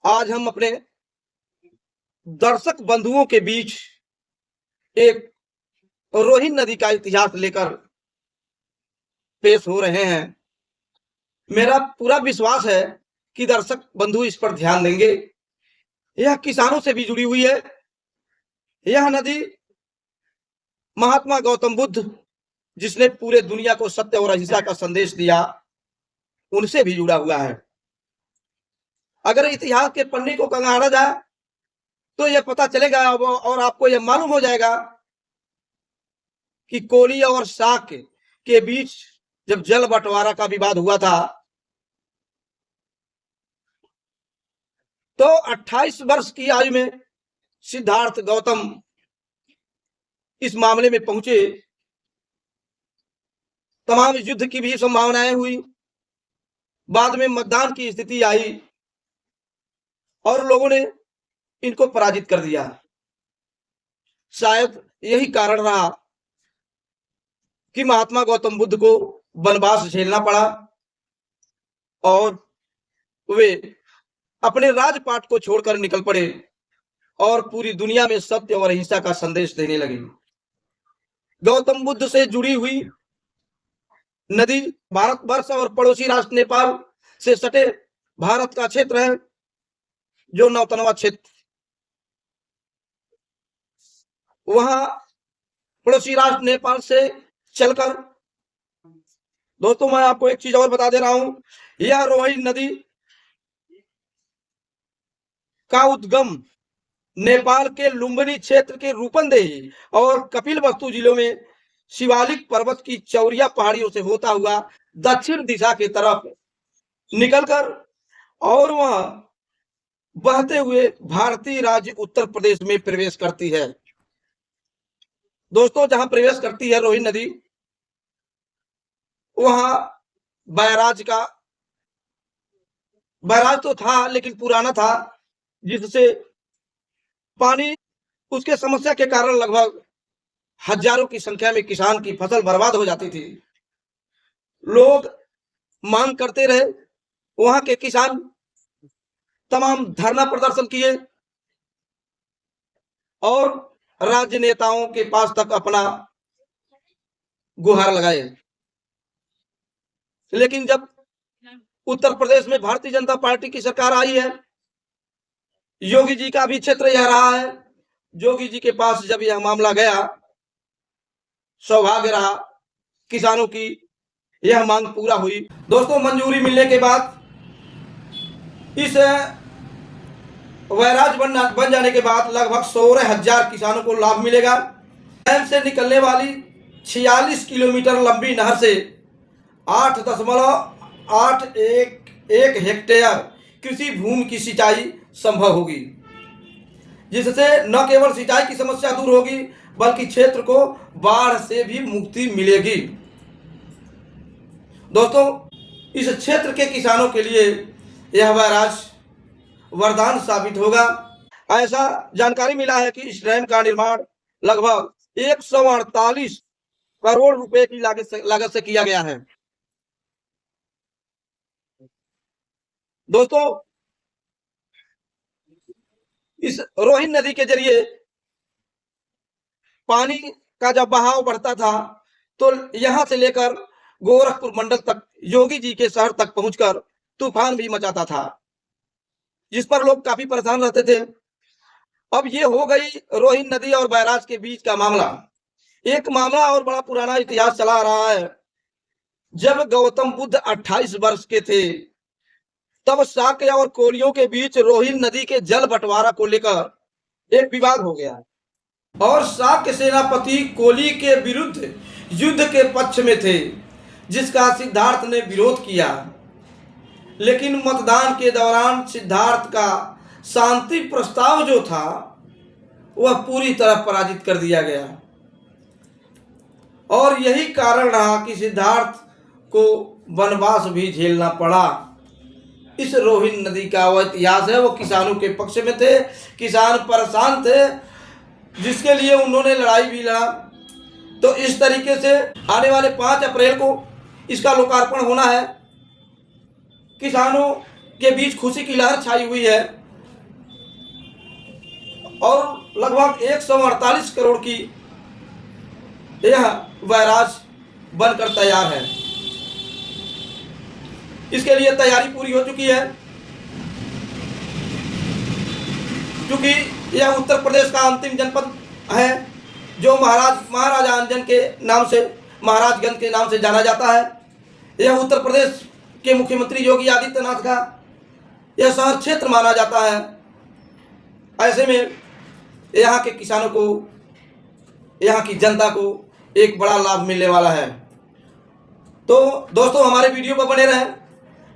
आज हम अपने दर्शक बंधुओं के बीच एक रोहिन नदी का इतिहास लेकर पेश हो रहे हैं। मेरा पूरा विश्वास है कि दर्शक बंधु इस पर ध्यान देंगे। यह किसानों से भी जुड़ी हुई है। यह नदी महात्मा गौतम बुद्ध, जिसने पूरे दुनिया को सत्य और अहिंसा का संदेश दिया, उनसे भी जुड़ा हुआ है। अगर इतिहास के पन्ने को खंगाला जाए तो यह पता चलेगा और आपको यह मालूम हो जाएगा कि कोली और शाक के बीच जब जल बंटवारा का विवाद हुआ था तो 28 वर्ष की आयु में सिद्धार्थ गौतम इस मामले में पहुंचे। तमाम युद्ध की भी संभावनाएं हुई। बाद में मतदान की स्थिति आई और लोगों ने इनको पराजित कर दिया। शायद यही कारण रहा कि महात्मा गौतम बुद्ध को वनवास झेलना पड़ा और वे अपने राजपाट को छोड़कर निकल पड़े और पूरी दुनिया में सत्य और अहिंसा का संदेश देने लगे। गौतम बुद्ध से जुड़ी हुई नदी भारतवर्ष और पड़ोसी राष्ट्र नेपाल से सटे भारत का क्षेत्र है, जो नौतनवा क्षेत्र। वहां पड़ोसी राष्ट्र नेपाल से चलकर, दोस्तों मैं आपको एक चीज और बता दे रहा हूं, यह रोहिन नदी का उद्गम नेपाल के लुम्बिनी क्षेत्र के रूपन्देही और कपिलवस्तु जिलों में शिवालिक पर्वत की चौरिया पहाड़ियों से होता हुआ दक्षिण दिशा की तरफ निकलकर और वहां बहते हुए भारतीय राज्य उत्तर प्रदेश में प्रवेश करती है। दोस्तों, जहां प्रवेश करती है रोहिन नदी, वहां बैराज तो था लेकिन पुराना था, जिससे पानी उसके समस्या के कारण लगभग हजारों की संख्या में किसान की फसल बर्बाद हो जाती थी। लोग मांग करते रहे, वहां के किसान तमाम धरना प्रदर्शन किए और राज्य नेताओं के पास तक अपना गुहार लगाए। लेकिन जब उत्तर प्रदेश में भारतीय जनता पार्टी की सरकार आई है, योगी जी का भी क्षेत्र यह रहा है, योगी जी के पास जब यह मामला गया, सौभाग्य रहा किसानों की यह मांग पूरा हुई। दोस्तों, मंजूरी मिलने के बाद इस बैराज बन जाने के बाद लगभग 16,000 किसानों को लाभ मिलेगा। डैम से निकलने वाली 46 किलोमीटर लंबी नहर से 8.81 हेक्टेयर कृषि भूमि की सिंचाई संभव होगी, जिससे न केवल सिंचाई की समस्या दूर होगी बल्कि क्षेत्र को बाढ़ से भी मुक्ति मिलेगी। दोस्तों, इस क्षेत्र के किसानों के लिए यह बैराज वरदान साबित होगा। ऐसा जानकारी मिला है कि इस डैम का निर्माण लगभग 148 करोड़ रुपए की लागत से किया गया है। दोस्तों, इस रोहिन नदी के जरिए पानी का जब बहाव बढ़ता था तो यहां से लेकर गोरखपुर मंडल तक, योगी जी के शहर तक पहुंचकर तूफान भी मचाता था, जिस पर लोग काफी परेशान रहते थे। अब ये हो गई रोहिन नदी और बैराज के बीच का मामला। एक मामला और बड़ा पुराना इतिहास चला आ रहा है। जब गौतम बुद्ध 28 वर्ष के थे, तब शाक्य और कोलियों के बीच रोहिन नदी के जल बंटवारा को लेकर एक विवाद हो गया और शाक्य सेनापति कोली के विरुद्ध युद्ध के पक्ष में थे, जिसका सिद्धार्थ ने विरोध किया। लेकिन मतदान के दौरान सिद्धार्थ का शांति प्रस्ताव जो था वह पूरी तरह पराजित कर दिया गया और यही कारण रहा कि सिद्धार्थ को वनवास भी झेलना पड़ा। इस रोहिन नदी का वह इतिहास है, वो किसानों के पक्ष में थे, किसान परेशान थे, जिसके लिए उन्होंने लड़ाई भी लड़ा। तो इस तरीके से आने वाले 5 अप्रैल को इसका लोकार्पण होना है। किसानों के बीच खुशी की लहर छाई हुई है और लगभग 148 करोड़ की यह बैराज बनकर तैयार है। इसके लिए तैयारी पूरी हो चुकी है, क्योंकि यह उत्तर प्रदेश का अंतिम जनपद है जो महाराजांजन के नाम से, महाराजगंज के नाम से जाना जाता है। यह उत्तर प्रदेश के मुख्यमंत्री योगी आदित्यनाथ का यह शहर क्षेत्र माना जाता है। ऐसे में यहाँ के किसानों को, यहाँ की जनता को एक बड़ा लाभ मिलने वाला है। तो दोस्तों हमारे वीडियो पर बने रहें।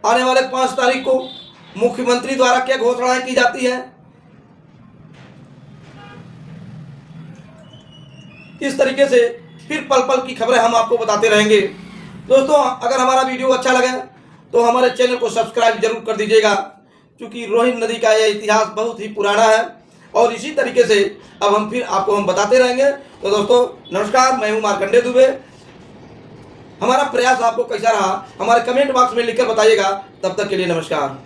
आने वाले 5 तारीख को मुख्यमंत्री द्वारा क्या घोषणाएं की जाती हैं, इस तरीके से फिर पल पल की खबरें हम आपको बताते रहेंगे। दोस्तों अगर हमारा वीडियो अच्छा लगे तो हमारे चैनल को सब्सक्राइब जरूर कर दीजिएगा, क्योंकि रोहिन नदी का यह इतिहास बहुत ही पुराना है और इसी तरीके से अब हम फिर आपको बताते रहेंगे। तो दोस्तों नमस्कार, मैं हूं मार्कंडेय दुबे। हमारा प्रयास आपको कैसा रहा हमारे कमेंट बॉक्स में लिखकर बताइएगा। तब तक के लिए नमस्कार।